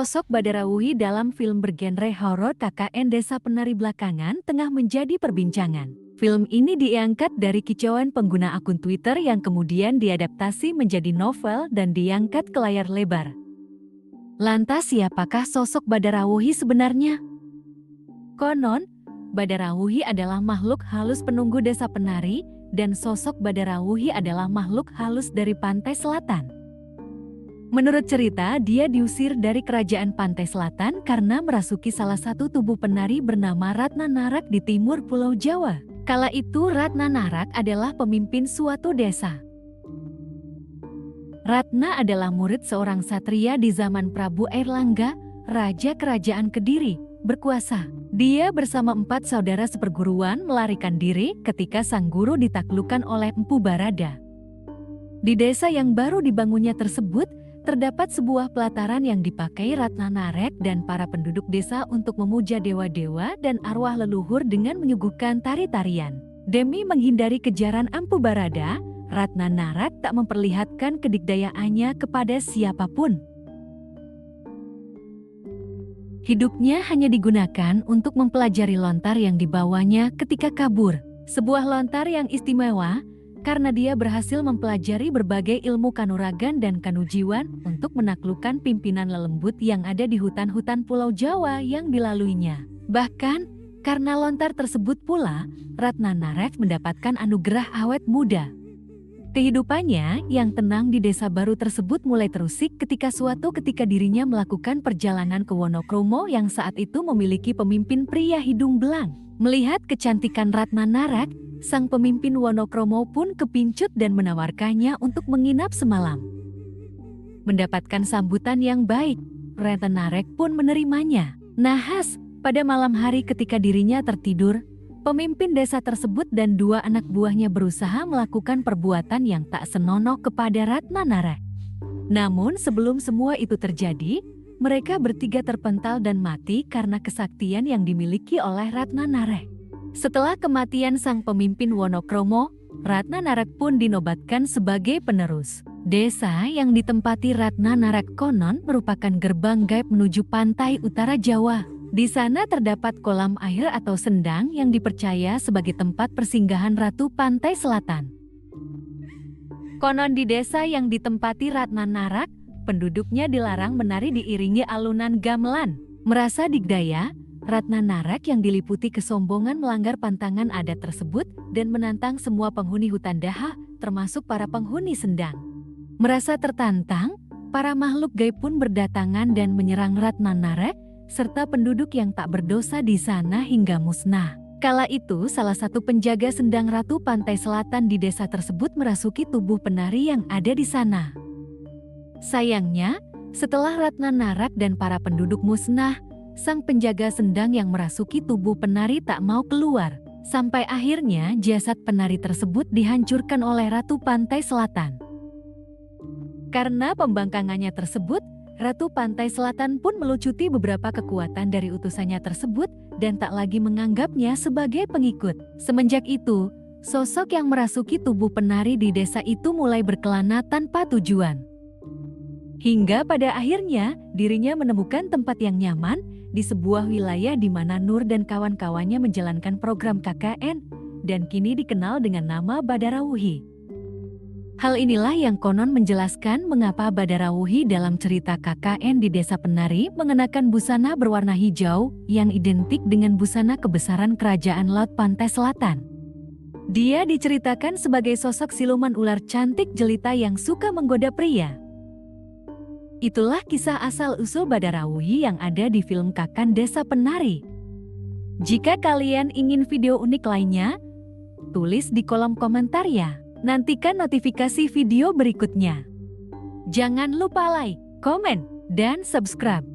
Sosok Badarawuhi dalam film bergenre horor KKN Desa Penari belakangan tengah menjadi perbincangan. Film ini diangkat dari kicauan pengguna akun Twitter yang kemudian diadaptasi menjadi novel dan diangkat ke layar lebar. Lantas siapakah sosok Badarawuhi sebenarnya? Konon, Badarawuhi adalah makhluk halus penunggu desa penari, dan sosok Badarawuhi adalah makhluk halus dari pantai selatan. Menurut cerita, dia diusir dari kerajaan pantai selatan karena merasuki salah satu tubuh penari bernama Ratna Narak di timur Pulau Jawa. Kala itu Ratna Narak adalah pemimpin suatu desa. Ratna adalah murid seorang satria di zaman Prabu Airlangga, Raja Kerajaan Kediri, berkuasa. Dia bersama 4 saudara seperguruan melarikan diri ketika sang guru ditaklukkan oleh Empu Barada. Di desa yang baru dibangunnya tersebut, terdapat sebuah pelataran yang dipakai Ratna Narak dan para penduduk desa untuk memuja dewa-dewa dan arwah leluhur dengan menyuguhkan tari-tarian. Demi menghindari kejaran Empu Barada, Ratna Narak tak memperlihatkan kedikdayaannya kepada siapapun. Hidupnya hanya digunakan untuk mempelajari lontar yang dibawanya ketika kabur. Sebuah lontar yang istimewa, karena dia berhasil mempelajari berbagai ilmu kanuragan dan kanujiwan untuk menaklukkan pimpinan lelembut yang ada di hutan-hutan Pulau Jawa yang dilaluinya. Bahkan, karena lontar tersebut pula, Ratna Narak mendapatkan anugerah awet muda. Kehidupannya yang tenang di desa baru tersebut mulai terusik ketika suatu ketika dirinya melakukan perjalanan ke Wonokromo yang saat itu memiliki pemimpin pria hidung belang. Melihat kecantikan Ratna Narak, sang pemimpin Wonokromo pun kepincut dan menawarkannya untuk menginap semalam. Mendapatkan sambutan yang baik, Ratna Narak pun menerimanya. Nahas, pada malam hari ketika dirinya tertidur, pemimpin desa tersebut dan 2 anak buahnya berusaha melakukan perbuatan yang tak senonoh kepada Ratna Narak. Namun sebelum semua itu terjadi, mereka bertiga terpental dan mati karena kesaktian yang dimiliki oleh Ratna Narak. Setelah kematian sang pemimpin Wonokromo, Ratna Narak pun dinobatkan sebagai penerus. Desa yang ditempati Ratna Narak konon merupakan gerbang gaib menuju pantai utara Jawa. Di sana terdapat kolam air atau sendang yang dipercaya sebagai tempat persinggahan Ratu Pantai Selatan. Konon di desa yang ditempati Ratna Narak, penduduknya dilarang menari diiringi alunan gamelan. Merasa digdaya, Ratna Narak yang diliputi kesombongan melanggar pantangan adat tersebut dan menantang semua penghuni hutan daha, termasuk para penghuni sendang. Merasa tertantang, para makhluk gaib pun berdatangan dan menyerang Ratna Narak, serta penduduk yang tak berdosa di sana hingga musnah. Kala itu salah satu penjaga sendang Ratu Pantai Selatan di desa tersebut merasuki tubuh penari yang ada di sana. Sayangnya, setelah Ratna Narak dan para penduduk musnah, sang penjaga sendang yang merasuki tubuh penari tak mau keluar. Sampai akhirnya jasad penari tersebut dihancurkan oleh Ratu Pantai Selatan. Karena pembangkangannya tersebut, Ratu Pantai Selatan pun melucuti beberapa kekuatan dari utusannya tersebut dan tak lagi menganggapnya sebagai pengikut. Semenjak itu, sosok yang merasuki tubuh penari di desa itu mulai berkelana tanpa tujuan. Hingga pada akhirnya, dirinya menemukan tempat yang nyaman di sebuah wilayah di mana Nur dan kawan-kawannya menjalankan program KKN dan kini dikenal dengan nama Badarawuhi. Hal inilah yang konon menjelaskan mengapa Badarawuhi dalam cerita KKN di Desa Penari mengenakan busana berwarna hijau yang identik dengan busana kebesaran Kerajaan Laut Pantai Selatan. Dia diceritakan sebagai sosok siluman ular cantik jelita yang suka menggoda pria. Itulah kisah asal-usul Badarawuhi yang ada di film KKN Desa Penari. Jika kalian ingin video unik lainnya, tulis di kolom komentar ya. Nantikan notifikasi video berikutnya. Jangan lupa like, komen, dan subscribe.